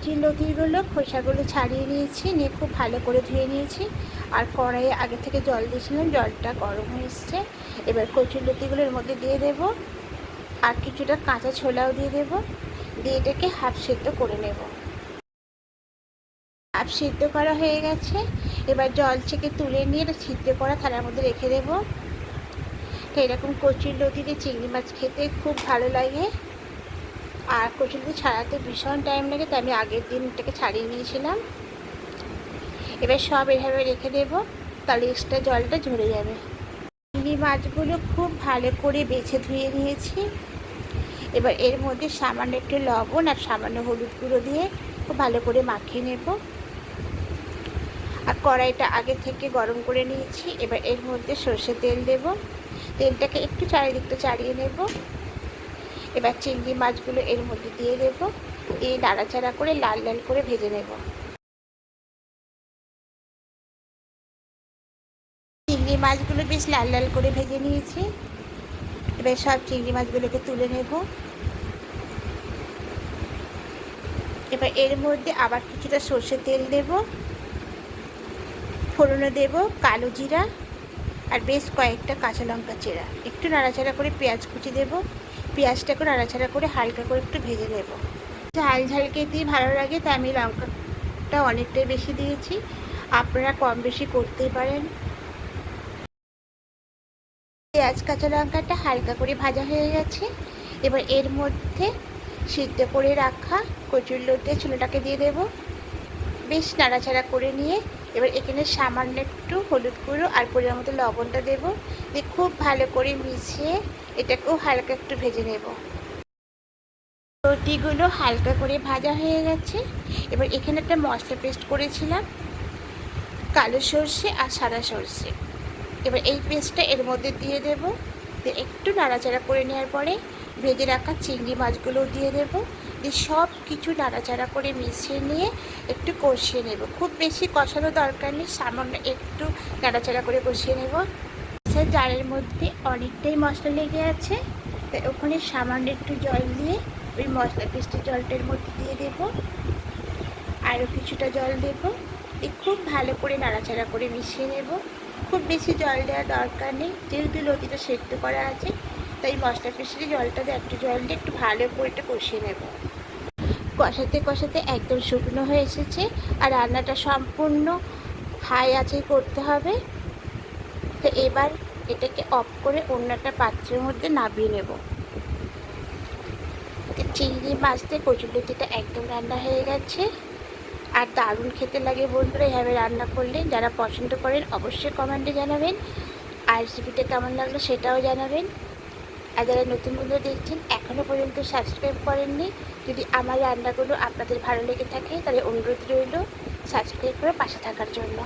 কচি লতিগুলো খোসাগুলো ছাড়িয়ে নিয়েছি, নিয়ে খুব ভালো করে ধুয়ে নিয়েছি। আর কড়াইয়ে আগে থেকে জল দিয়েছিলাম, জলটা গরম হয়ে এসছে। এবার কচি লতিগুলোর মধ্যে দিয়ে দেব, আর কিছুটা কাঁচা ছোলাও দিয়ে দেব, দিয়ে এটাকে হাফ সেদ্ধ করে নেব। হাফ সিদ্ধ করা হয়ে গেছে। এবার জল থেকে তুলে নিয়ে এটা সিদ্ধ করা থালার মধ্যে রেখে দেব। তো এরকম কচি লতি দিয়ে চিংড়ি মাছ খেতে খুব ভালো লাগে। আর কচি লতি ছাড়াতে ভীষণ টাইম লাগে, তাই আমি আগের দিন এটাকে ছাড়িয়ে নিয়েছিলাম। এবার সব এভাবে রেখে দেবো, তাহলে এক্সট্রা জলটা ঝরে যাবে। চিংড়ি মাছগুলো খুব ভালো করে বেছে ধুয়ে নিয়েছি। এবার এর মধ্যে সামান্য একটু লবণ আর সামান্য হলুদ গুঁড়ো দিয়ে খুব ভালো করে মাখিয়ে নেব। আর কড়াইটা আগে থেকে গরম করে নিয়েছি। এবার এর মধ্যে সর্ষের তেল দেব, তেলটাকে একটু চারিদিকটা চাড়িয়ে নেব। এবার চিংড়ি মাছগুলো এর মধ্যে দিয়ে দেব, দিয়ে নাড়াচাড়া করে লাল লাল করে ভেজে নেব। চিংড়ি মাছগুলো বেশ লাল লাল করে ভেজে নিয়েছি। এবার সব চিংড়ি মাছগুলোকে তুলে নেব। এবার এর মধ্যে আবার কিছুটা সর্ষের তেল দেব, ফোড়নে দেব কালো জিরা আর বেশ কয়েকটা কাঁচা লঙ্কা চেরা। একটু নাড়াচাড়া করে পেঁয়াজ কুচি দেব, পেঁয়াজটাকে নাড়াচাড়া করে হালকা করে একটু ভেজে নেব। ঝাল ঝাল খেতেই ভালো লাগে, তাই আমি লঙ্কাটা অনেকটাই বেশি দিয়েছি, আপনারা কম বেশি করতেই পারেন। পেঁয়াজ কাঁচা লঙ্কাটা হালকা করে ভাজা হয়ে গেছে। এবার এর মধ্যে সিদ্ধ করে রাখা কচুর লতি ছোলাটাকে দিয়ে দেব, বেশ নাড়াচাড়া করে নিয়ে এবার এখানে সামান্য একটু হলুদ গুঁড়ো আর পরিমাণ মতো লবণটা দেবো, দিয়ে খুব ভালো করে মিশিয়ে এটাকেও হালকা একটু ভেজে নেব। লতিগুলো হালকা করে ভাজা হয়ে গেছে। এবার এখানে একটা মশলা পেস্ট করেছিলাম, কালো সর্ষে আর সাদা সর্ষে। এবার এই পেস্টটা এর মধ্যে দিয়ে দেব, দিয়ে একটু নাড়াচাড়া করে নেওয়ার পরে ভেজে রাখা চিংড়ি মাছগুলোও দিয়ে দেবো, দিয়ে সব কিছু নাড়াচাড়া করে মিশিয়ে নিয়ে একটু কষিয়ে নেব। খুব বেশি কষানো দরকার নেই, সামান্য একটু নাড়াচাড়া করে কষিয়ে নেব। সে জারের মধ্যে অনেকটাই মশলা লেগে আছে, তাই ওখানে সামান্য একটু জল দিয়ে ওই মশলা পেস্টের জলটার মধ্যে দিয়ে দেব, আরও কিছুটা জল দেব, খুব ভালো করে নাড়াচাড়া করে মিশিয়ে নেব। খুব বেশি জল দেওয়ার দরকার নেই, যেহেতু লতিটা সেদ্ধ করা আছে, তাই মশলা পেস্টে জলটা দিয়ে একটু জল দিয়ে একটু ভালো করে এটা কষিয়ে নেব। কষাতে কষাতে একদম শুকনো হয়ে এসেছে, আর রান্নাটা সম্পূর্ণ হাই আঁচে করতে হবে। তো এবার এটাকে অফ করে অন্য একটা পাত্রের মধ্যে নামিয়ে নেব। চিংড়ি মাছ দিয়ে কচুর লতিটা একদম রান্না হয়ে গেছে, আর দারুণ খেতে লাগে বন্ধুরা এভাবে রান্না করলে। যারা পছন্দ করেন অবশ্যই কমেন্টে জানাবেন, আর রেসিপিটা কেমন লাগলো সেটাও জানাবেন। আর যারা নতুন বন্ধু দেখছেন এখনও পর্যন্ত সাবস্ক্রাইব করেননি, যদি আমার রান্নাগুলো আপনাদের ভালো লেগে থাকে তাহলে অনুরোধ রইল সাবস্ক্রাইব করে পাশে থাকার জন্য।